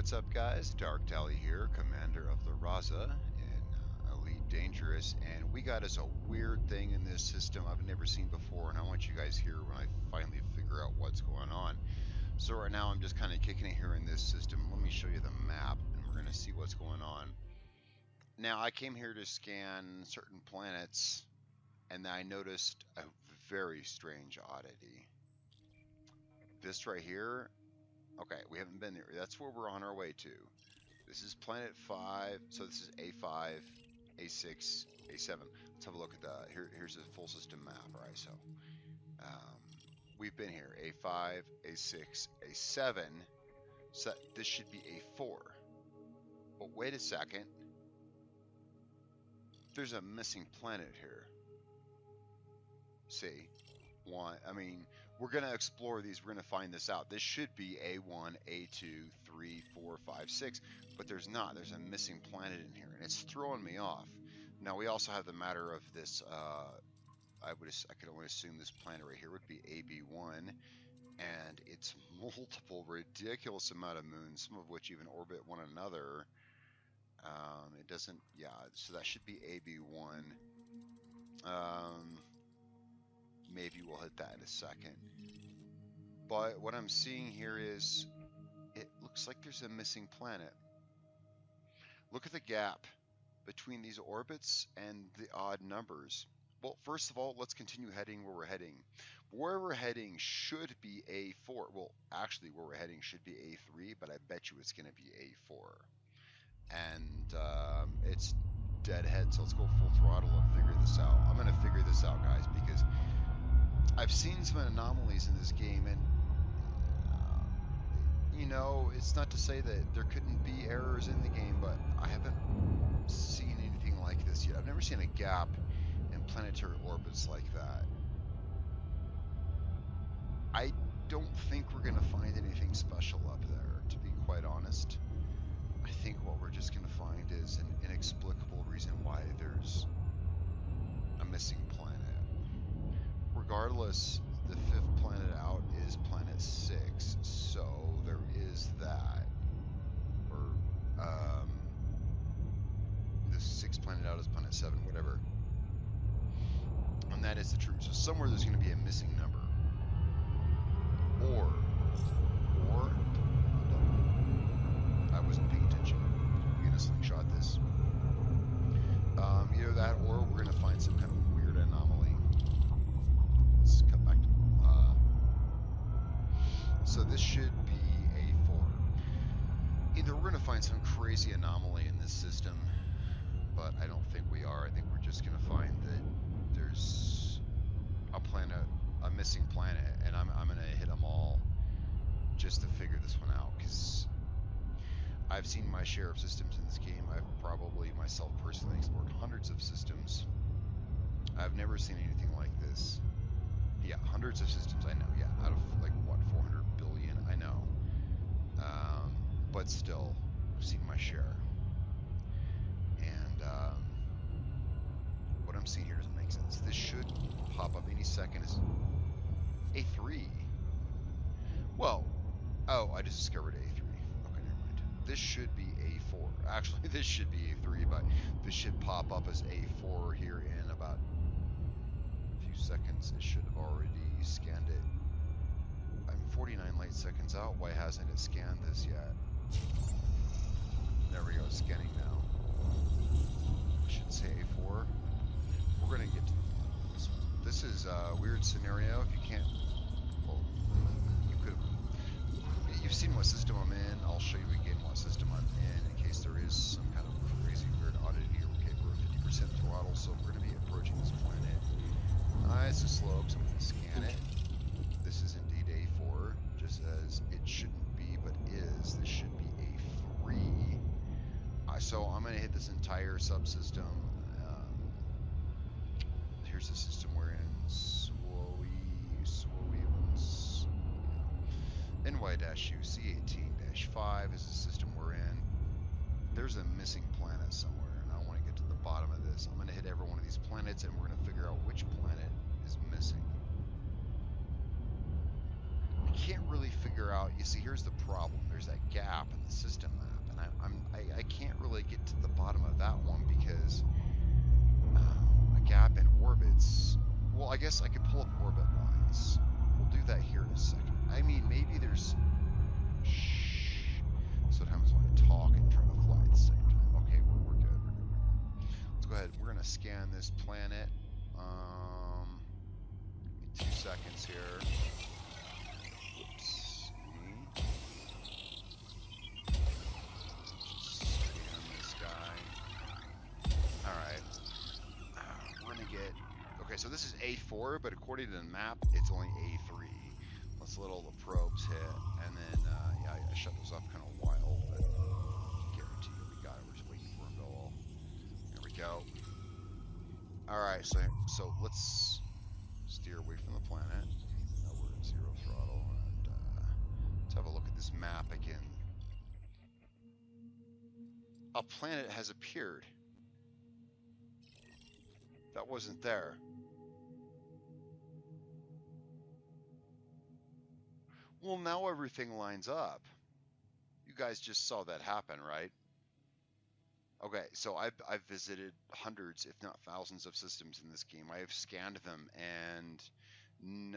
what's up, guys? Darkdally here, commander of the Raza in Elite Dangerous, and we got us a weird thing in this system I've never seen before, and I want you guys here when I finally figure out what's going on. So right now I'm just kind of kicking it here in this system. Let me show you the map, and we're going to see what's going on. Now, I came here to scan certain planets, and I noticed a very strange oddity. This right here. Okay, we haven't been there. That's where we're on our way to. This is planet 5, so this is A5, A6, A7. Let's have a look at the, here's the full system map, alright, so we've been here, A5, A6, A7, so this should be A4. But wait a second, there's a missing planet here. See? We're going to explore these. We're going to find this out. This should be A1, A2, 3, 4, 5, 6, but there's not. There's a missing planet in here, and it's throwing me off. Now, we also have the matter of this, I could only assume this planet right here would be AB1, and it's multiple, ridiculous amount of moons, some of which even orbit one another. It doesn't, yeah, so that should be AB1. Maybe we'll hit that in a second. But what I'm seeing here is, it looks like there's a missing planet. Look at the gap between these orbits and the odd numbers. Well, first of all, let's continue heading where we're heading. Where we're heading should be A4. Well, actually, where we're heading should be A3, but I bet you it's going to be A4. And it's dead ahead, so let's go full throttle and figure this out. I'm going to figure this out, guys, because I've seen some anomalies in this game, and you know, it's not to say that there couldn't be errors in the game, but I haven't seen anything like this yet. I've never seen a gap in planetary orbits like that. I don't think we're going to find anything special up there, to be quite honest. I think what we're just going to find is an inexplicable reason why there's a missing planet. Regardless, the 5th planet out is planet 6, so there is that. Or, the 6th planet out is planet 7, whatever. And that is the truth. So somewhere there's going to be a missing number. Or, I wasn't paying attention. We're going to slingshot this. Either that, or we're going to find some kind of weird anomaly. Let's cut back to, so this should be A4. Either we're going to find some crazy anomaly in this system, but I don't think we are. I think we're just going to find that there's a planet, a missing planet, and I'm going to hit them all just to figure this one out, because I've seen my share of systems in this game. I've probably myself personally explored hundreds of systems. I've never seen anything like this. Yeah, hundreds of systems, I know, yeah, out of like, what, 400 billion, I know. But still, I've seen my share. And what I'm seeing here doesn't make sense. This should pop up any second as A3. Well, oh, I just discovered A3. Okay, never mind. This should be A4. Actually, this should be A3, but this should pop up as A4 here in about seconds. It should have already scanned it. I'm 49 light seconds out. Why hasn't it scanned this yet? There we go, scanning now. It should say A4. We're going to get to this one. This is a weird scenario. If you can't, well, you could have, you've seen what system I'm in. I'll show you again what system I'm in case there is some kind of crazy weird oddity here. Okay, we're at 50% throttle, so we're going to be approaching this planet. It's a slope, so I'm going to scan it. This is indeed A4, just as it shouldn't be, but is. This should be A3. So I'm going to hit this entire subsystem. Here's the system we're in. NY-U C18-5 is the system we're in. There's a missing planet somewhere, and I want to get to the bottom of this. I'm going to hit every one of these planets, and we're going to figure out which planet is missing. I can't really figure out, you see, here's the problem. There's that gap in the system bottom of that one because a gap in orbits. Well, I guess I could pull up orbit lines. We'll do that here in a second. I mean, maybe there's... Shh. Sometimes when I talk and try to fly at the same time. Okay, we're good. We're good. Let's go ahead. We're going to scan this planet. 2 seconds here. Whoops. Just scan this guy. Alright. We're going to get... Okay, so this is A4, but according to the map, it's only A3. Let's let all the probes hit, and then, yeah, I shut those off kind of wild, but guarantee you we got it. We're just waiting for them to all... There we go. Alright, so let's steer away from the planet. Now we're at 0 throttle, and let's have a look at this map again. A planet has appeared. That wasn't there. Well, now everything lines up. You guys just saw that happen, right? Okay, so I've visited hundreds, if not thousands, of systems in this game. I have scanned them, and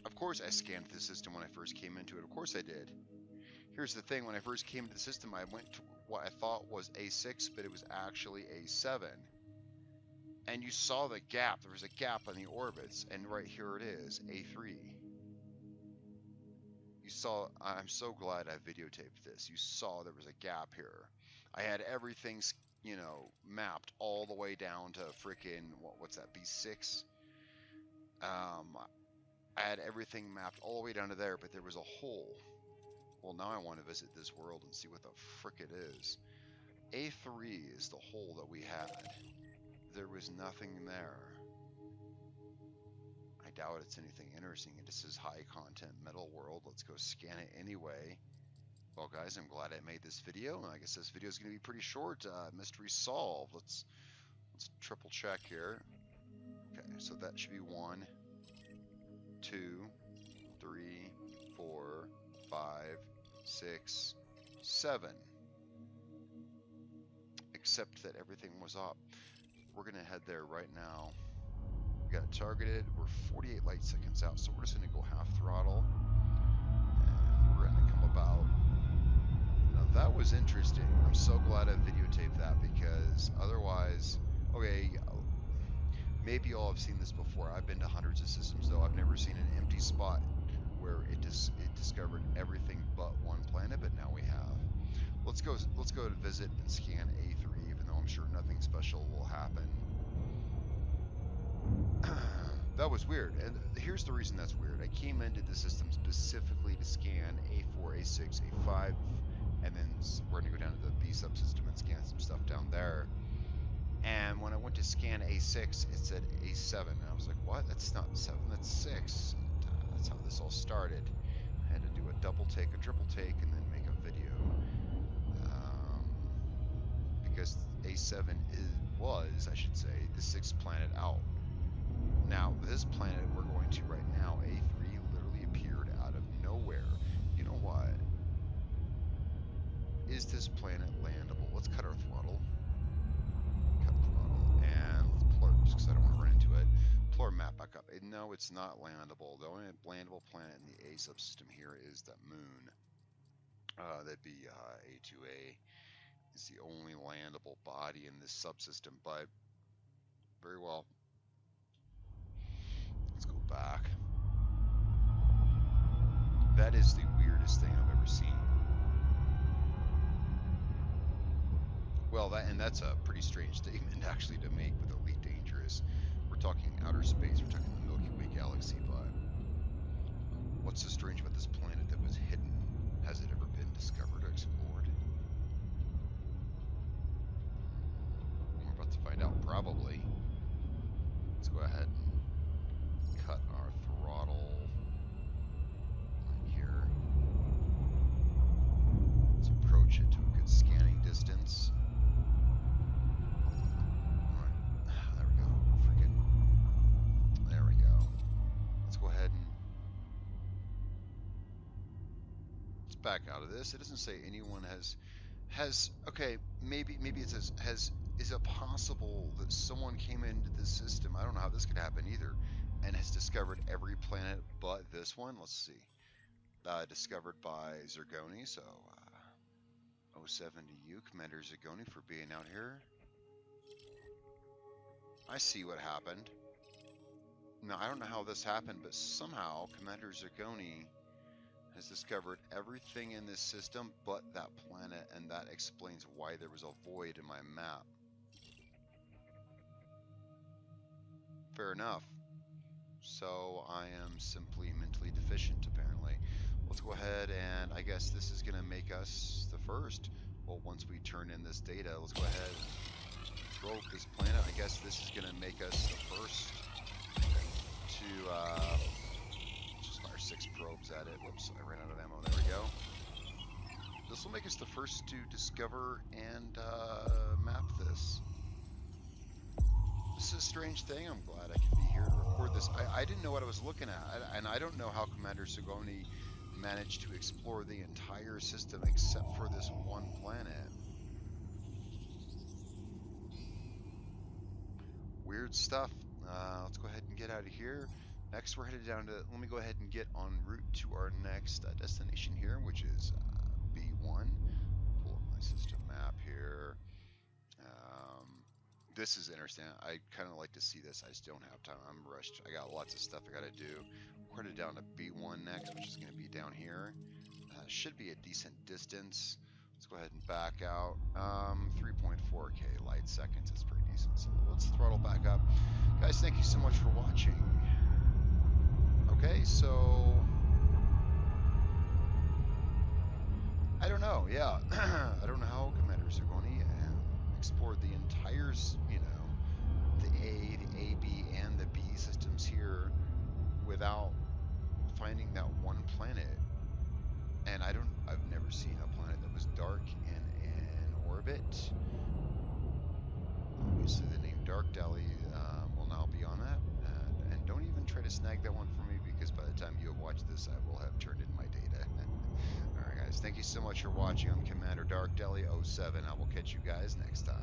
of course I scanned the system when I first came into it. Of course I did. Here's the thing, when I first came to the system, I went to what I thought was A6, but it was actually A7. And you saw the gap. There was a gap on the orbits, and right here it is, A3. You saw, I'm so glad I videotaped this. You saw there was a gap here. I had everything, you know, mapped all the way down to frickin', what's that, B6? I had everything mapped all the way down to there, but there was a hole. Well, now I want to visit this world and see what the frick it is. A3 is the hole that we had. There was nothing there. I doubt it's anything interesting. This is high content metal world. Let's go scan it anyway. Well, guys, I'm glad I made this video, and I guess this video is going to be pretty short. Mystery solved. Let's triple check here. Okay, so that should be 1, 2, 3, 4, 5, 6, 7. Except that everything was up. We're going to head there right now. We got it targeted. We're 48 light seconds out, so we're just going to go half throttle. And we're going to come about. Now, that was interesting. I'm so glad I videotaped that, because otherwise, okay, maybe y'all have seen this before. I've been to hundreds of systems, though. I've never seen an empty spot where it discovered everything but one planet, but now we have. Let's go to visit and scan A3, even though I'm sure nothing special will happen. That was weird, and here's the reason that's weird. I came into the system specifically to scan A4, A6, A5, and then we're going to go down to the B subsystem and scan some stuff down there. And when I went to scan A6, it said A7, and I was like, what? That's not 7, that's 6. And, that's how this all started. I had to do a double take, a triple take, and then make a video. Because A7 was, I should say, the 6th planet out. Now, this planet we're going to right now, A3, literally appeared out of nowhere. You know what? Is this planet landable? Let's cut our throttle. Cut throttle. And let's pull our, just because I don't want to run into it, pull our map back up. No, it's not landable. The only landable planet in the A subsystem here is the moon. That'd be A2A. Is the only landable body in this subsystem, but very well. Let's go back. That is the weirdest thing I've ever seen. Well, that's a pretty strange statement actually to make with Elite Dangerous. We're talking outer space, we're talking the Milky Way galaxy, but what's so strange about this planet that was hidden? Has it ever been discovered or explored? We're about to find out, probably. Let's go ahead and cut our throttle here. Let's approach it to a good scanning distance. Alright, there we go. There we go. Let's go ahead and let's back out of this. It doesn't say anyone has Okay, maybe it says, is it possible that someone came into this system? I don't know how this could happen either, and has discovered every planet but this one. Let's see. Discovered by Zergoni, so oh 07 to you, Commander Zergoni, for being out here. I see what happened. Now, I don't know how this happened, but somehow Commander Zergoni has discovered everything in this system but that planet, and that explains why there was a void in my map. Fair enough. So I am simply mentally deficient, apparently. Let's go ahead, and I guess this is going to make us the first. Well, once we turn in this data, let's go ahead and probe this planet. I guess this is going to make us the first to just fire 6 probes at it. Whoops, I ran out of ammo. There we go. This will make us the first to discover and map this. This is a strange thing. I'm glad I could be here to record this. I didn't know what I was looking at, and I don't know how Commander Zergoni managed to explore the entire system except for this one planet. Weird stuff. Let's go ahead and get out of here. Next, we're headed down to, let me go ahead and get en route to our next destination here, which is B1. Pull up my system map here. This is interesting. I kind of like to see this. I just don't have time. I'm rushed. I got lots of stuff I got to do. We're headed down to B1 next, which is going to be down here. Should be a decent distance. Let's go ahead and back out. 3.4k light seconds is pretty decent. So let's throttle back up. Guys, thank you so much for watching. Okay, so I don't know. Yeah, I don't know how Commander Zergoni explored the entire, the A, B, and the B systems here without finding that one planet. And I've never seen a planet that was dark in an orbit. Obviously, the name Darkdally will now be on that. And don't even try to snag that one from me, because by the time you have watched this, I will have turned in my data. Alright guys, thank you so much for watching. I'm Commander Darkdally 07. I will catch you guys next time.